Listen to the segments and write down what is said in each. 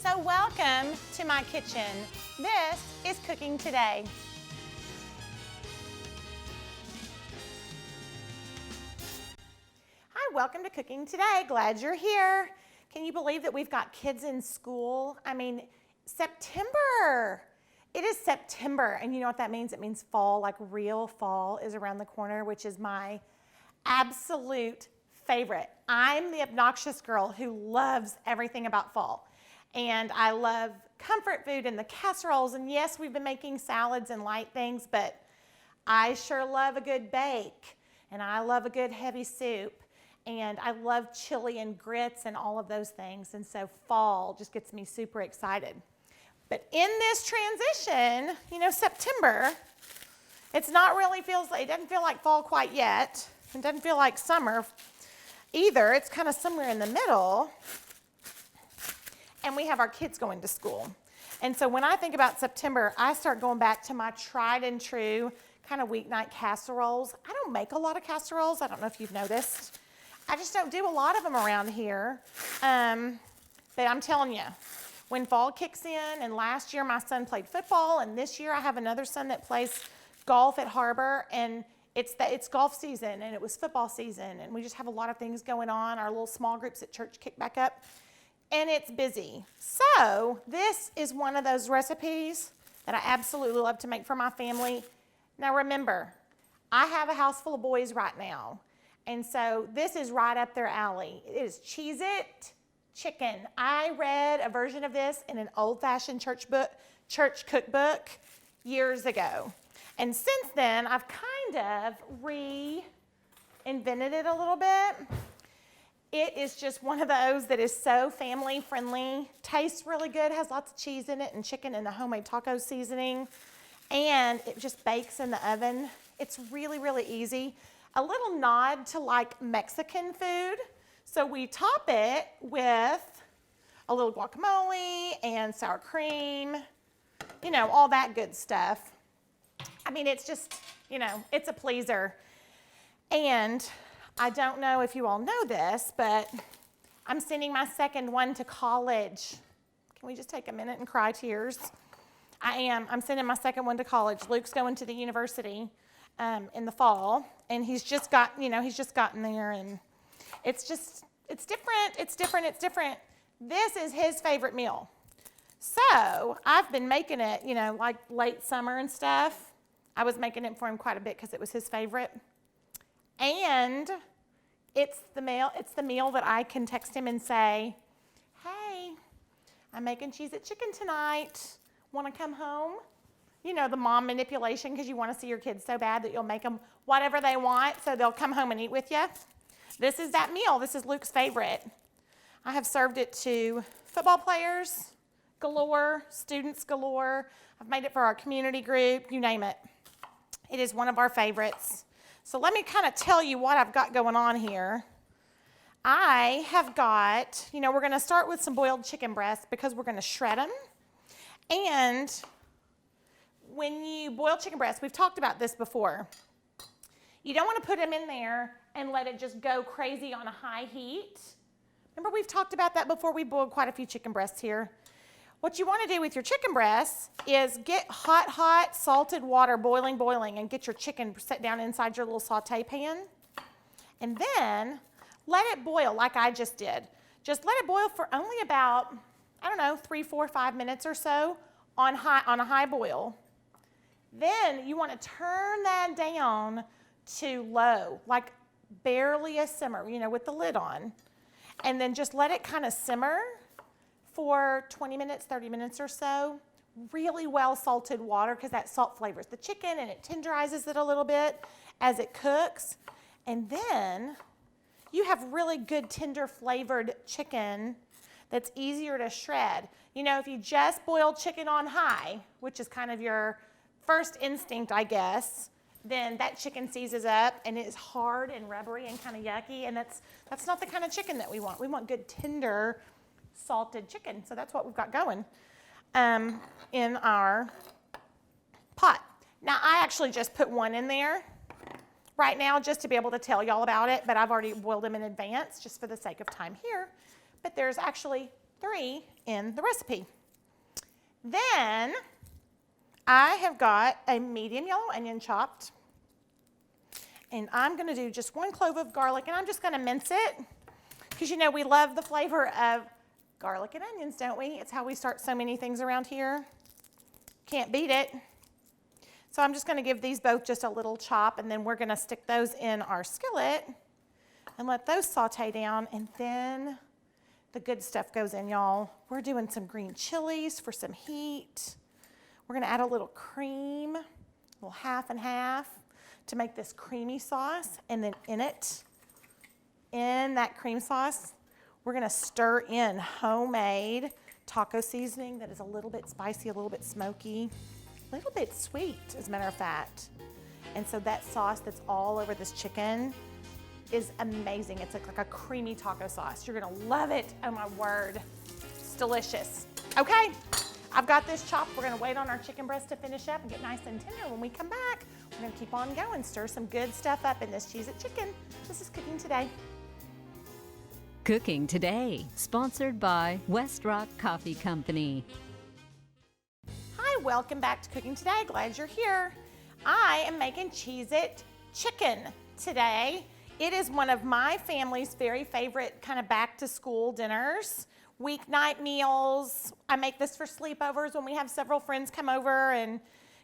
So welcome to my kitchen. This is Cooking Today. Hi, welcome to Cooking Today. Glad you're here. Can you believe that we've got kids in school? I mean, September. It is September, and you know what that means? It means fall, like real fall is around the corner, which is my absolute favorite. I'm the obnoxious girl who loves everything about fall. And I love comfort food and the casseroles. And yes, we've been making salads and light things, but I sure love a good bake. And I love a good heavy soup. And I love chili and grits and all of those things. And so fall just gets me super excited. But in this transition, you know, September, it's not really it doesn't feel like fall quite yet. It doesn't feel like summer either. It's kind of somewhere in the middle. And we have our kids going to school. And so when I think about September, I start going back to my tried and true kind of weeknight casseroles. I don't make a lot of casseroles. I don't know if you've noticed. I just don't do a lot of them around here. But I'm telling you, when fall kicks in, and last year my son played football, and this year I have another son that plays golf at Harbor, and it's golf season, and it was football season, and we just have a lot of things going on. Our little small groups at church kick back up. And it's busy. So this is one of those recipes that I absolutely love to make for my family. Now remember, I have a house full of boys right now. And so this is right up their alley. It is Cheezit Chicken. I read a version of this in an old-fashioned church cookbook years ago. And since then, I've kind of reinvented it a little bit. It is just one of those that is so family friendly, tastes really good, has lots of cheese in it and chicken and a homemade taco seasoning, and it just bakes in the oven. It's really, really easy. A little nod to like Mexican food. So we top it with a little guacamole and sour cream, you know, all that good stuff. I mean, it's just, you know, it's a pleaser. And I don't know if you all know this, but I'm sending my second one to college. Can we just take a minute and cry tears? I am. I'm sending my second one to college. Luke's going to the university in the fall, and he's just gotten there, and it's different. This is his favorite meal. So I've been making it, you know, like late summer and stuff. I was making it for him quite a bit because it was his favorite. And it's the meal that I can text him and say, hey, I'm making Cheezit Chicken tonight. Want to come home? You know, the mom manipulation, because you want to see your kids so bad that you'll make them whatever they want so they'll come home and eat with you. This is that meal. This is Luke's favorite. I have served it to football players galore, students galore. I've made it for our community group, you name it. It is one of our favorites. So let me kind of tell you what I've got going on here. I have got, you know, we're going to start with some boiled chicken breasts because we're going to shred them. And when you boil chicken breasts, we've talked about this before. You don't want to put them in there and let it just go crazy on a high heat. Remember, we've talked about that before. We boiled quite a few chicken breasts here. What you want to do with your chicken breasts is get hot, salted water boiling, and get your chicken set down inside your little saute pan. And then let it boil like I just did. Just let it boil for only about, I don't know, 3, 4, 5 minutes or so on a high boil. Then you want to turn that down to low, like barely a simmer, you know, with the lid on. And then just let it kind of simmer for 20 minutes, 30 minutes or so. Really well salted water because that salt flavors the chicken and it tenderizes it a little bit as it cooks. And then you have really good tender flavored chicken that's easier to shred. You know, if you just boil chicken on high, which is kind of your first instinct, I guess, then that chicken seizes up and it is hard and rubbery and kind of yucky, and that's not the kind of chicken that we want. We want good tender salted chicken. So that's what we've got going in our pot. Now I actually just put one in there right now just to be able to tell y'all about it, but I've already boiled them in advance just for the sake of time here. But there's actually 3 in the recipe. Then I have got a medium yellow onion chopped. And I'm going to do just 1 clove of garlic, and I'm just going to mince it because, you know, we love the flavor of garlic and onions, don't we? It's how we start so many things around here. Can't beat it. So I'm just going to give these both just a little chop, and then we're going to stick those in our skillet and let those saute down, and then the good stuff goes in, y'all. We're doing some green chilies for some heat. We're going to add a little cream, a little half and half, to make this creamy sauce, and then in that cream sauce, we're gonna stir in homemade taco seasoning that is a little bit spicy, a little bit smoky, a little bit sweet, as a matter of fact. And so that sauce that's all over this chicken is amazing. It's like a creamy taco sauce. You're gonna love it, oh my word. It's delicious. Okay, I've got this chopped. We're gonna wait on our chicken breast to finish up and get nice and tender. When we come back, we're gonna keep on going, stir some good stuff up in this Cheezit chicken. This is Cooking Today. Cooking Today, sponsored by West Rock Coffee Company. Hi, welcome back to Cooking Today. Glad you're here. I am making Cheezit Chicken today. It is one of my family's very favorite kind of back to school dinners, weeknight meals. I make this for sleepovers when we have several friends come over and,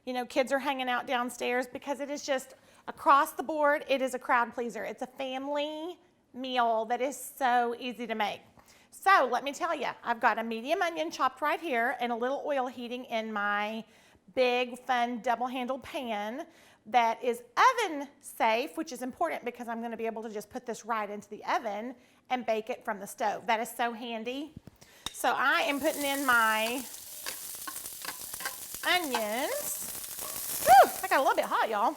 you know, kids are hanging out downstairs, because it is just across the board, it is a crowd pleaser. It's a family meal that is so easy to make. So let me tell you, I've got a medium onion chopped right here and a little oil heating in my big, fun, double-handled pan that is oven safe, which is important because I'm gonna be able to just put this right into the oven and bake it from the stove. That is so handy. So I am putting in my onions. Whew, I got a little bit hot, y'all.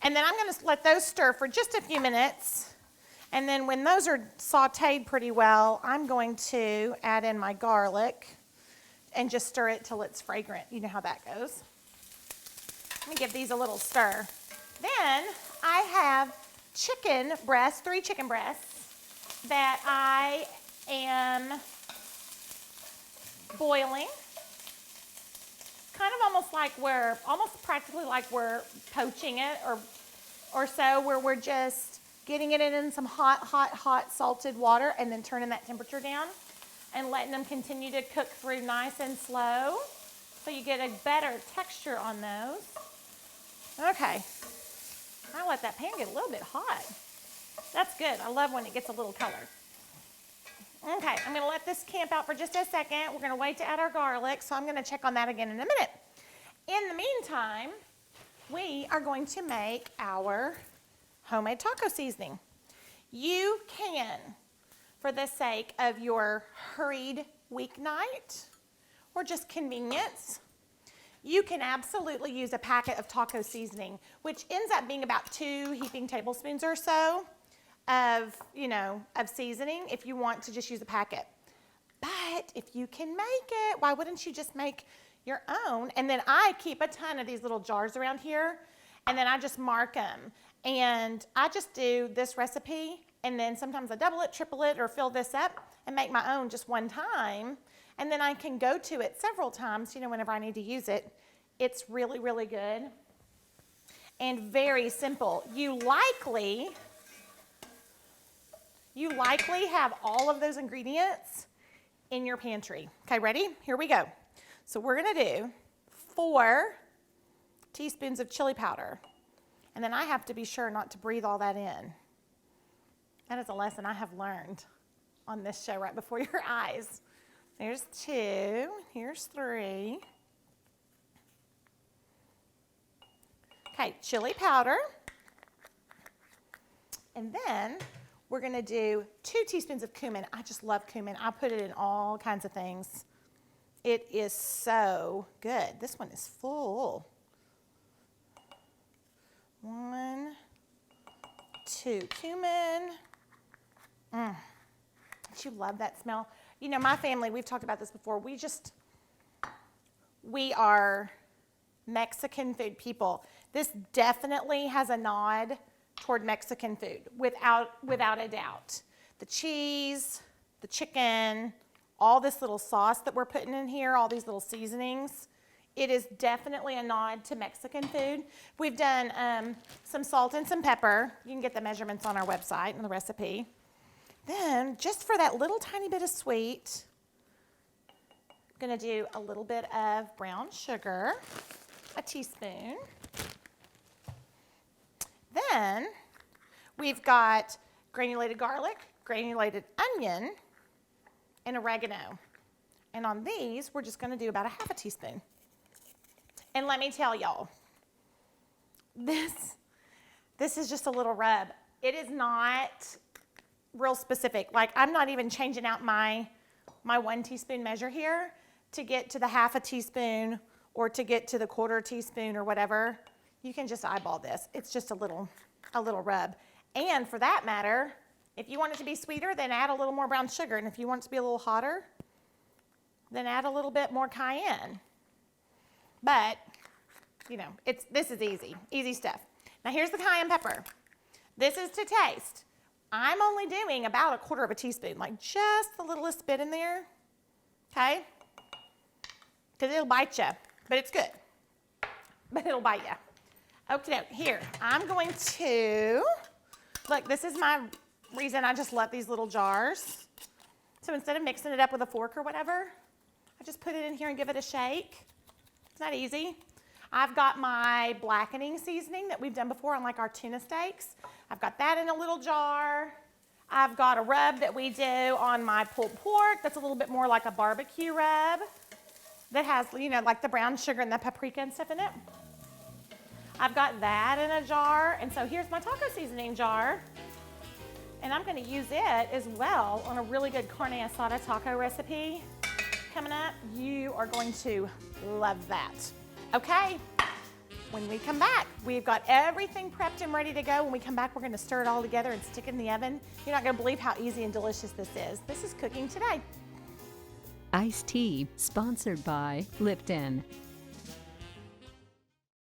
And then I'm gonna let those stir for just a few minutes. And then when those are sauteed pretty well, I'm going to add in my garlic and just stir it till it's fragrant. You know how that goes. Let me give these a little stir. Then I have chicken breasts, 3 chicken breasts that I am boiling. Kind of almost practically like we're poaching it or so, where we're just getting it in some hot salted water and then turning that temperature down and letting them continue to cook through nice and slow so you get a better texture on those. Okay, I let that pan get a little bit hot. That's good. I love when it gets a little color. Okay, I'm gonna let this camp out for just a second. We're gonna wait to add our garlic, so I'm gonna check on that again in a minute. In the meantime, we are going to make our homemade taco seasoning. You can, for the sake of your hurried weeknight or just convenience, you can absolutely use a packet of taco seasoning, which ends up being about 2 heaping tablespoons or so of seasoning if you want to just use a packet. But if you can make it, why wouldn't you just make your own? And then I keep a ton of these little jars around here, and then I just mark them. And I just do this recipe, and then sometimes I double it, triple it, or fill this up and make my own just one time. And then I can go to it several times, whenever I need to use it. It's really, really good and very simple. You likely have all of those ingredients in your pantry. Okay, ready? Here we go. So we're gonna do 4 teaspoons of chili powder. And then I have to be sure not to breathe all that in. That is a lesson I have learned on this show right before your eyes. There's 2, here's 3. Okay, chili powder. And then we're gonna do 2 teaspoons of cumin. I just love cumin. I put it in all kinds of things. It is so good. This one is full. 1, 2 cumin. Don't you love that smell? My family, we've talked about this before. We are Mexican food people. This definitely has a nod toward Mexican food, without a doubt. The cheese, the chicken, all this little sauce that we're putting in here, all these little seasonings. It is definitely a nod to Mexican food. We've done some salt and some pepper. You can get the measurements on our website and the recipe. Then, just for that little tiny bit of sweet, I'm gonna do a little bit of brown sugar, a teaspoon. Then, we've got granulated garlic, granulated onion, and oregano. And on these, we're just gonna do about a half a teaspoon. And let me tell y'all, this is just a little rub. It is not real specific. Like, I'm not even changing out my 1 teaspoon measure here to get to the half a teaspoon or to get to the quarter teaspoon or whatever. You can just eyeball this. It's just a little rub. And for that matter, if you want it to be sweeter, then add a little more brown sugar. And if you want it to be a little hotter, then add a little bit more cayenne. But, you know, this is easy stuff. Now here's the cayenne pepper. This is to taste. I'm only doing about a quarter of a teaspoon, like just the littlest bit in there, okay? Because it'll bite you, but it's good. But it'll bite you. Okay, here, I'm going to, look, this is my reason I just love these little jars. So instead of mixing it up with a fork or whatever, I just put it in here and give it a shake. Isn't that easy? I've got my blackening seasoning that we've done before on like our tuna steaks. I've got that in a little jar. I've got a rub that we do on my pulled pork that's a little bit more like a barbecue rub that has, you know, like the brown sugar and the paprika and stuff in it. I've got that in a jar. And so here's my taco seasoning jar. And I'm gonna use it as well on a really good carne asada taco recipe coming up. You are going to love that. Okay, when we come back, we've got everything prepped and ready to go. When we come back, we're gonna stir it all together and stick it in the oven. You're not gonna believe how easy and delicious this is. This is cooking today. Iced tea, sponsored by Lipton.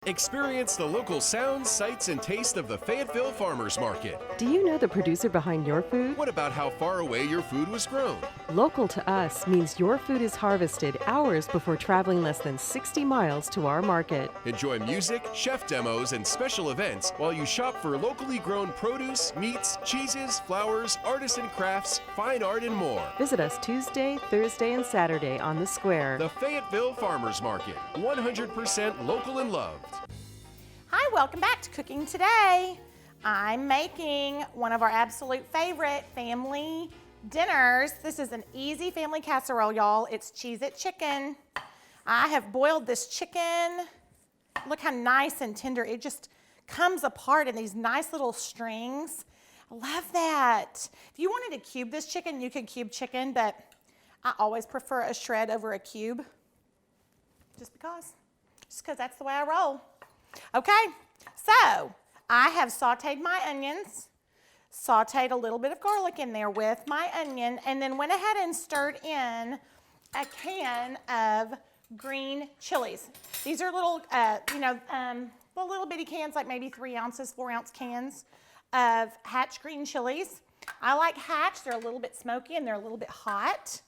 Experience the local sounds, sights, and taste of the Fayetteville Farmers Market. Do you know the producer behind your food? What about how far away your food was grown? Local to us means your food is harvested hours before traveling less than 60 miles to our market. Enjoy music, chef demos, and special events while you shop for locally grown produce, meats, cheeses, flowers, artisan crafts, fine art, and more. Visit us Tuesday, Thursday, and Saturday on the square. The Fayetteville Farmers Market, 100% local and loved. Hi, welcome back to Cooking Today. I'm making one of our absolute favorite family dinners. This is an easy family casserole, y'all. It's Cheezit Chicken. I have boiled this chicken. Look how nice and tender. It just comes apart in these nice little strings. I love that. If you wanted to cube this chicken, you could cube chicken, but I always prefer a shred over a cube. Just because that's the way I roll. Okay, so I have sauteed my onions, sauteed a little bit of garlic in there with my onion, and then went ahead and stirred in a can of green chilies. These are little, the little bitty cans, like maybe 3 ounces, 4 ounce cans of Hatch green chilies. I like Hatch. They're a little bit smoky and they're a little bit hot.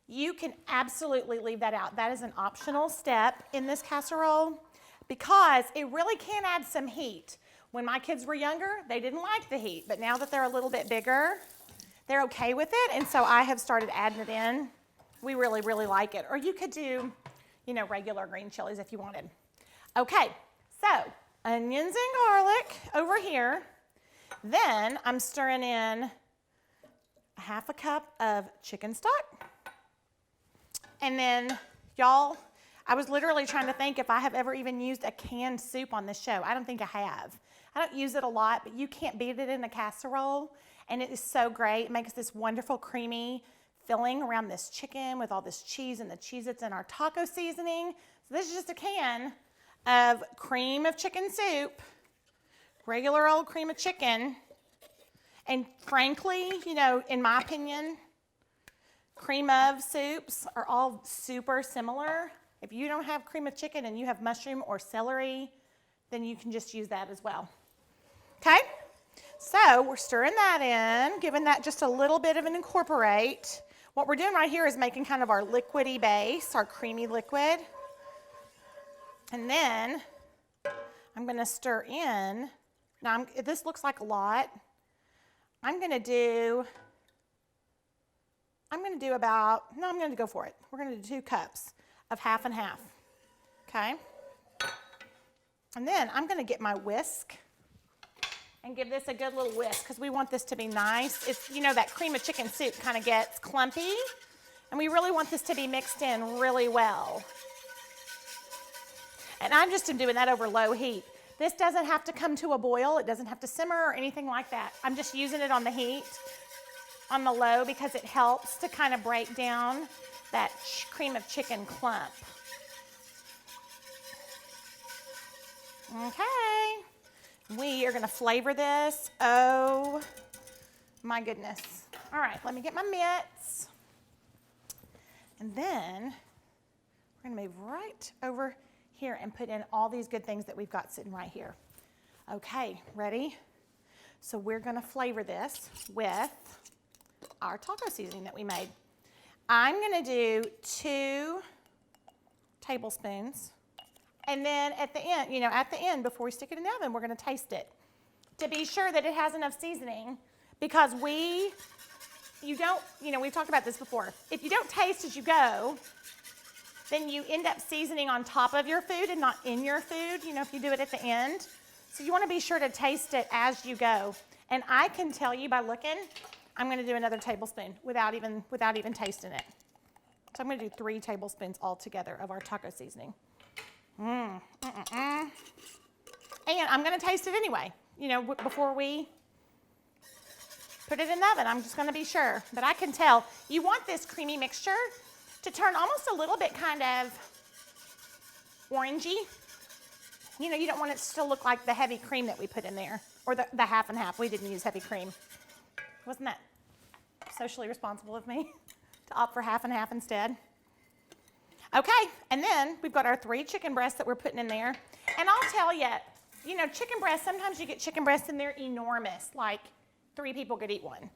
You can absolutely leave that out. That is an optional step in this casserole, because it really can add some heat. When my kids were younger, they didn't like the heat, but now that they're a little bit bigger, they're okay with it, and so I have started adding it in. We really, really like it. Or you could do, regular green chilies if you wanted. Okay, so onions and garlic over here. Then I'm stirring in a half a cup of chicken stock. And then, y'all, I was literally trying to think if I have ever even used a canned soup on this show. I don't think I have. I don't use it a lot, but you can't beat it in a casserole, and it is so great. It makes this wonderful creamy filling around this chicken with all this cheese and the Cheezits and our taco seasoning. So this is just a can of cream of chicken soup, regular old cream of chicken. And frankly, in my opinion, cream of soups are all super similar. If you don't have cream of chicken and you have mushroom or celery, then you can just use that as well. Okay, so we're stirring that in, giving that just a little bit of an incorporate. What we're doing right here is making kind of our liquidy base, our creamy liquid. And then I'm going to stir in. Now, this looks like a lot. I'm going to go for it. We're going to do 2 cups of half and half. Okay? And then I'm going to get my whisk and give this a good little whisk because we want this to be nice. It's, you know, that cream of chicken soup kind of gets clumpy, and we really want this to be mixed in really well. And I'm just doing that over low heat. This doesn't have to come to a boil. It doesn't have to simmer or anything like that. I'm just using it on the heat, on the low, because it helps to kind of break down that cream of chicken clump. Okay. We are going to flavor this. Oh, my goodness. All right, let me get my mitts. And then we're going to move right over here and put in all these good things that we've got sitting right here. Okay, ready? So we're going to flavor this with our taco seasoning that we made. I'm going to do 2 tablespoons. And then at the end, before we stick it in the oven, we're going to taste it to be sure that it has enough seasoning, because we've talked about this before. If you don't taste as you go, then you end up seasoning on top of your food and not in your food, if you do it at the end. So you want to be sure to taste it as you go. And I can tell you by looking, I'm going to do another tablespoon without even tasting it. So I'm going to do 3 tablespoons altogether of our taco seasoning. And I'm going to taste it anyway, before we put it in the oven. I'm just going to be sure. But I can tell you want this creamy mixture to turn almost a little bit kind of orangey. You don't want it to still look like the heavy cream that we put in there, or the half and half. We didn't use heavy cream. Wasn't that socially responsible of me to opt for half and half instead? Okay, and then we've got our 3 chicken breasts that we're putting in there. And I'll tell you, chicken breasts, sometimes you get chicken breasts and they're enormous, like 3 people could eat one.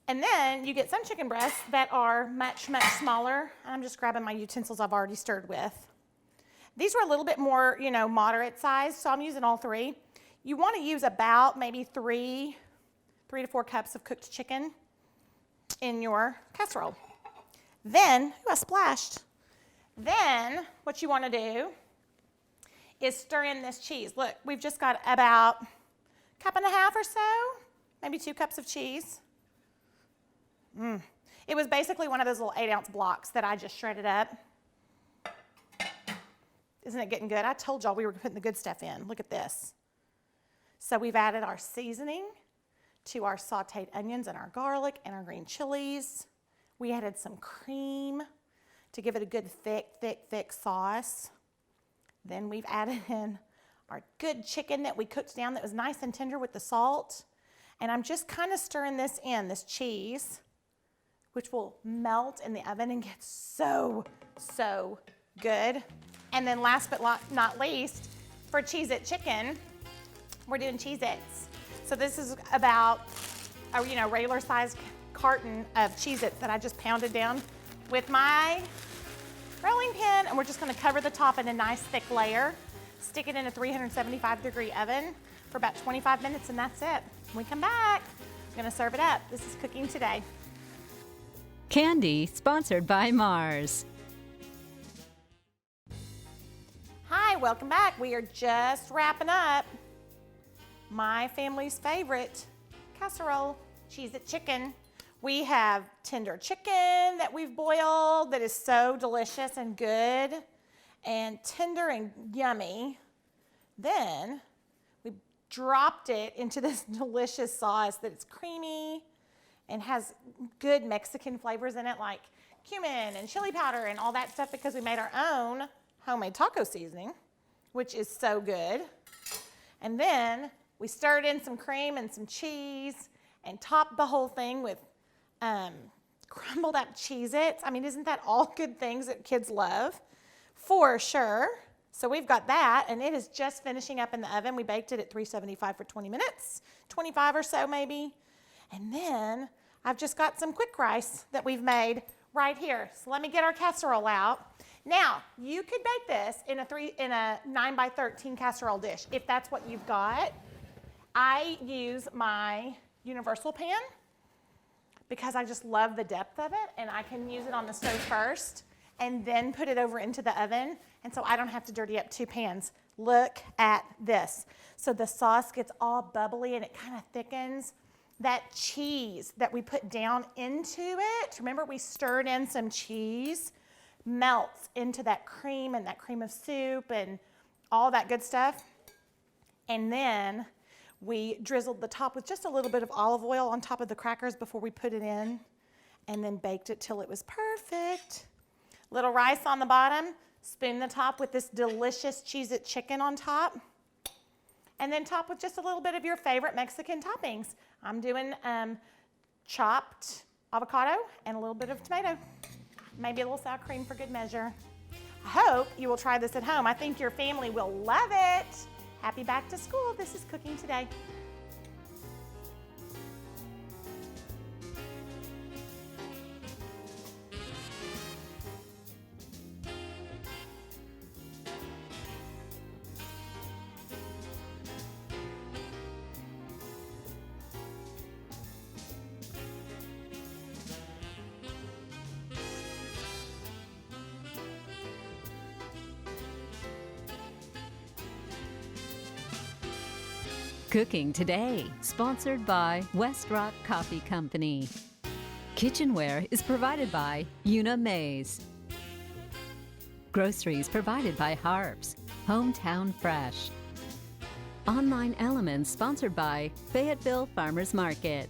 And then you get some chicken breasts that are much, much smaller. I'm just grabbing my utensils I've already stirred with. These were a little bit more, moderate size, so I'm using all 3. You want to use about maybe 3 to 4 cups of cooked chicken in your casserole. Then, I splashed. Then what you want to do is stir in this cheese. Look, we've just got about 1.5 cups or so, maybe 2 cups of cheese. It was basically one of those little 8-ounce blocks that I just shredded up. Isn't it getting good? I told y'all we were putting the good stuff in. Look at this. So we've added our seasoning to our sauteed onions and our garlic and our green chilies. We added some cream to give it a good thick sauce. Then we've added in our good chicken that we cooked down that was nice and tender with the salt. And I'm just kind of stirring this cheese, which will melt in the oven and get so good. And then last but not least, for Cheezit Chicken, we're doing Cheezits. So this is about a regular sized carton of Cheezits that I just pounded down with my rolling pin, and we're just going to cover the top in a nice thick layer, stick it in a 375-degree oven for about 25 minutes, and that's it. When we come back, I'm going to serve it up. This is Cooking Today. Candy sponsored by Mars. Hi, welcome back. We are just wrapping up my family's favorite casserole, Cheezit Chicken. We have tender chicken that we've boiled that is so delicious and good and tender and yummy. Then we dropped it into this delicious sauce that's creamy and has good Mexican flavors in it, like cumin and chili powder and all that stuff, because we made our own homemade taco seasoning, which is so good. And then we stirred in some cream and some cheese and topped the whole thing with crumbled up Cheez-Its. I mean, isn't that all good things that kids love? For sure. So we've got that, and it is just finishing up in the oven. We baked it at 375 for 20 minutes, 25 or so maybe. And then I've just got some quick rice that we've made right here. So let me get our casserole out. Now, you could bake this in a 9 by 13 casserole dish if that's what you've got. I use my universal pan because I just love the depth of it, and I can use it on the stove first and then put it over into the oven, and so I don't have to dirty up 2 pans. Look at this. So the sauce gets all bubbly and it kind of thickens. That cheese that we put down into it, remember we stirred in some cheese, melts into that cream and that cream of soup and all that good stuff. And then we drizzled the top with just a little bit of olive oil on top of the crackers before we put it in, and then baked it till it was perfect. Little rice on the bottom, spoon the top with this delicious Cheezit chicken on top, and then top with just a little bit of your favorite Mexican toppings. I'm doing chopped avocado and a little bit of tomato, maybe a little sour cream for good measure. I hope you will try this at home. I think your family will love it. Happy back to school. This is Cooking Today. Cooking Today, sponsored by West Rock Coffee Company. Kitchenware is provided by Una Mays. Groceries provided by Harps, Hometown Fresh. Online Elements sponsored by Fayetteville Farmers Market.